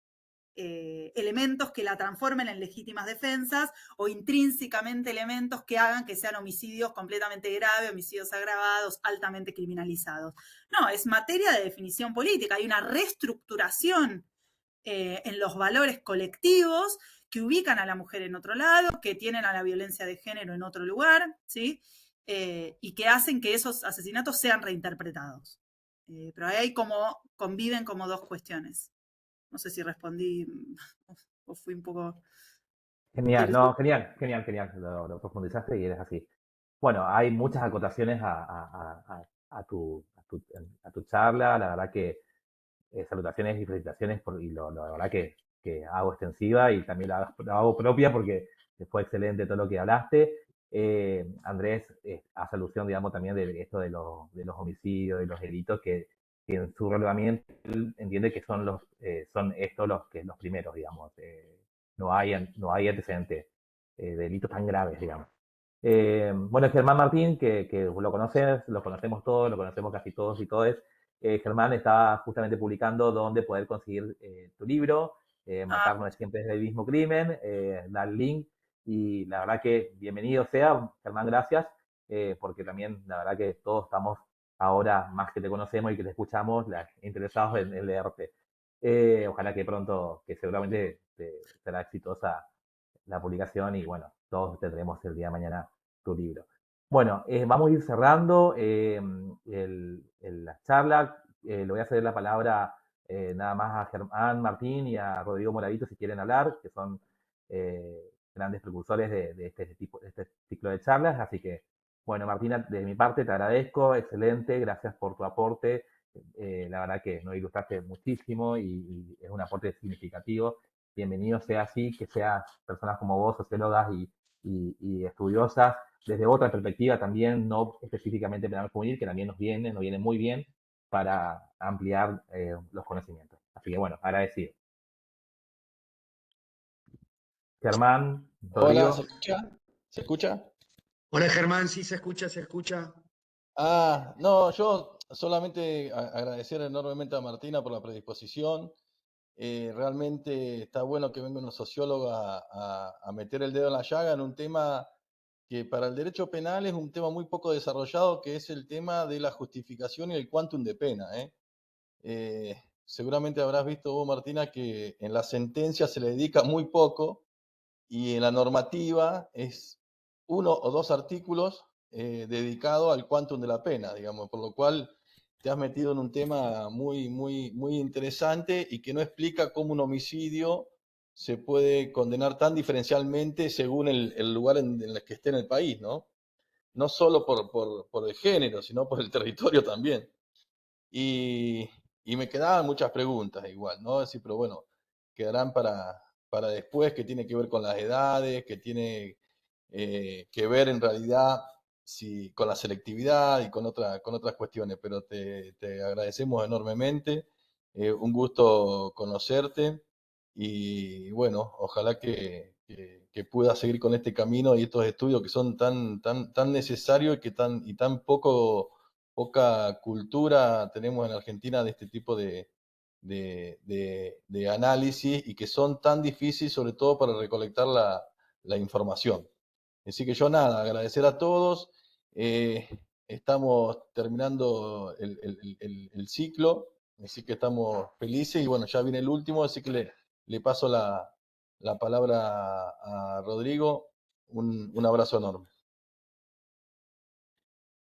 elementos que la transformen en legítimas defensas o intrínsecamente elementos que hagan que sean homicidios completamente graves, homicidios agravados, altamente criminalizados. No, es materia de definición política. Hay una reestructuración en los valores colectivos que ubican a la mujer en otro lado, que tienen a la violencia de género en otro lugar, ¿sí? Y que hacen que esos asesinatos sean reinterpretados. Pero ahí conviven como dos cuestiones. No sé si respondí o fui un poco... Genial, no, genial, lo profundizaste y eres así. Bueno, hay muchas acotaciones a tu charla, la verdad que salutaciones y felicitaciones, la verdad que hago extensiva y también la hago propia porque fue excelente todo lo que hablaste. Andrés hace alusión, digamos, también de esto de los homicidios, de los delitos, que en su relevamiento él entiende que son estos los primeros, digamos. No hay antecedentes de delitos tan graves, digamos. Bueno, Germán Martín, que lo conoces, lo conocemos todos, lo conocemos casi todos y todas. Germán está justamente publicando dónde poder conseguir tu libro, Matar no es siempre es el mismo crimen, da el link y la verdad que bienvenido sea, Germán, gracias, porque también la verdad que todos estamos ahora, más que te conocemos y que te escuchamos, interesados en leerte. Ojalá que pronto, que seguramente será exitosa la publicación y bueno, todos tendremos el día de mañana tu libro. Bueno, vamos a ir cerrando la charla. Le voy a ceder la palabra nada más a Germán Martín y a Rodrigo Moravito si quieren hablar, que son grandes precursores de este ciclo de charlas. Así que, bueno, Martina, de mi parte te agradezco, excelente, gracias por tu aporte. La verdad que nos ilustraste muchísimo y es un aporte significativo. Bienvenido sea así, que seas personas como vos, sociólogas y estudiosas, desde otra perspectiva también, no específicamente penal juvenil, que también nos viene muy bien para ampliar los conocimientos. Así que bueno, agradecido. Germán, Rodrigo. Hola, ¿se escucha? ¿Se escucha? Hola Germán, sí se escucha, se escucha. No, yo solamente agradecer enormemente a Martina por la predisposición. Realmente está bueno que venga una socióloga a meter el dedo en la llaga en un tema que para el derecho penal es un tema muy poco desarrollado, que es el tema de la justificación y el quantum de pena. Seguramente habrás visto vos, Martina, que en la sentencia se le dedica muy poco y en la normativa es 1 o 2 artículos dedicados al quantum de la pena, digamos, por lo cual te has metido en un tema muy interesante y que no explica cómo un homicidio se puede condenar tan diferencialmente según el lugar en el que esté en el país, ¿no? No solo por el género, sino por el territorio también. Y, y me quedaban muchas preguntas igual, ¿no? Es decir, pero bueno, quedarán para después, que tiene que ver con las edades, que tiene que ver en realidad con la selectividad y con otras cuestiones, pero te agradecemos enormemente, un gusto conocerte y bueno, ojalá que puedas seguir con este camino y estos estudios que son tan necesarios y tan poco poca cultura tenemos en Argentina de este tipo de análisis y que son tan difíciles, sobre todo para recolectar la información. Así que yo nada, agradecer a todos. Estamos terminando el ciclo, así que estamos felices y bueno, ya viene el último, así que le paso la palabra a Rodrigo. Un abrazo enorme.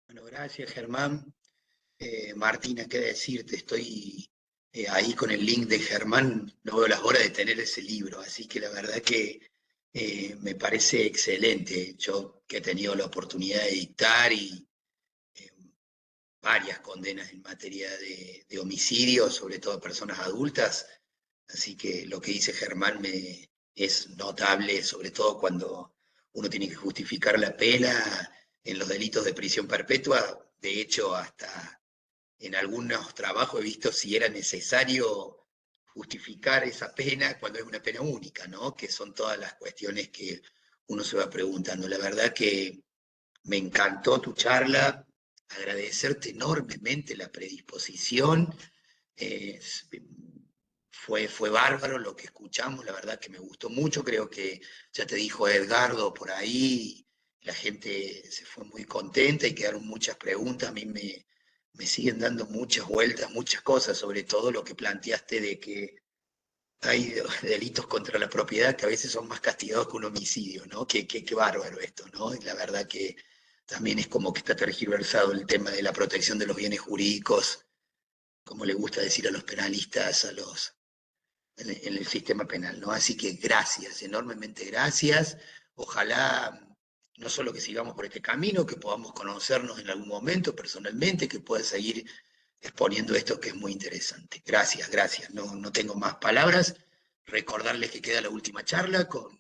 Bueno, gracias Germán. Martina, qué decirte, estoy ahí con el link de Germán, no veo las horas de tener ese libro, así que la verdad que me parece excelente. Yo que he tenido la oportunidad de dictar y eh, varias condenas en materia de homicidio, sobre todo a personas adultas, así que lo que dice Germán es notable, sobre todo cuando uno tiene que justificar la pena en los delitos de prisión perpetua. De hecho, hasta en algunos trabajos he visto si era necesario justificar esa pena cuando es una pena única, ¿no? Que son todas las cuestiones que uno se va preguntando. La verdad que me encantó tu charla, agradecerte enormemente la predisposición. Eh, fue bárbaro lo que escuchamos, la verdad que me gustó mucho, creo que ya te dijo Edgardo por ahí, la gente se fue muy contenta y quedaron muchas preguntas, a mí me siguen dando muchas vueltas, muchas cosas, sobre todo lo que planteaste de que hay delitos contra la propiedad que a veces son más castigados que un homicidio, ¿no? Qué bárbaro esto, ¿no? Y la verdad que también es como que está tergiversado el tema de la protección de los bienes jurídicos, como le gusta decir a los penalistas, en el sistema penal, ¿no? Así que gracias, enormemente gracias. Ojalá no solo que sigamos por este camino, que podamos conocernos en algún momento personalmente, que pueda seguir exponiendo esto que es muy interesante. Gracias, gracias. No tengo más palabras. Recordarles que queda la última charla con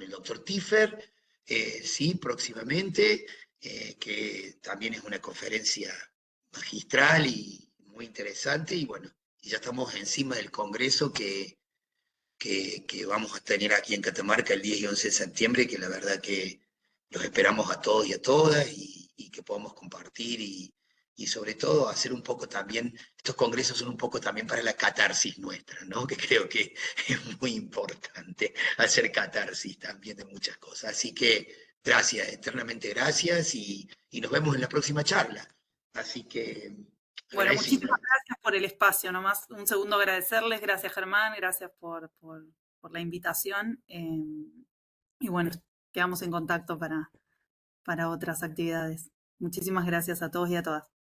el doctor Tiffer, sí, próximamente, que también es una conferencia magistral y muy interesante, y bueno, y ya estamos encima del congreso que vamos a tener aquí en Catamarca el 10 y 11 de septiembre, que la verdad que los esperamos a todos y a todas y que podamos compartir y sobre todo hacer un poco también, estos congresos son un poco también para la catarsis nuestra, ¿no? Que creo que es muy importante hacer catarsis también de muchas cosas. Así que gracias, eternamente gracias y nos vemos en la próxima charla. Así que Bueno, agradecido. muchísimas gracias por el espacio. Nomás un segundo agradecerles. Gracias, Germán. Gracias por la invitación. Y bueno, quedamos en contacto para otras actividades. Muchísimas gracias a todos y a todas.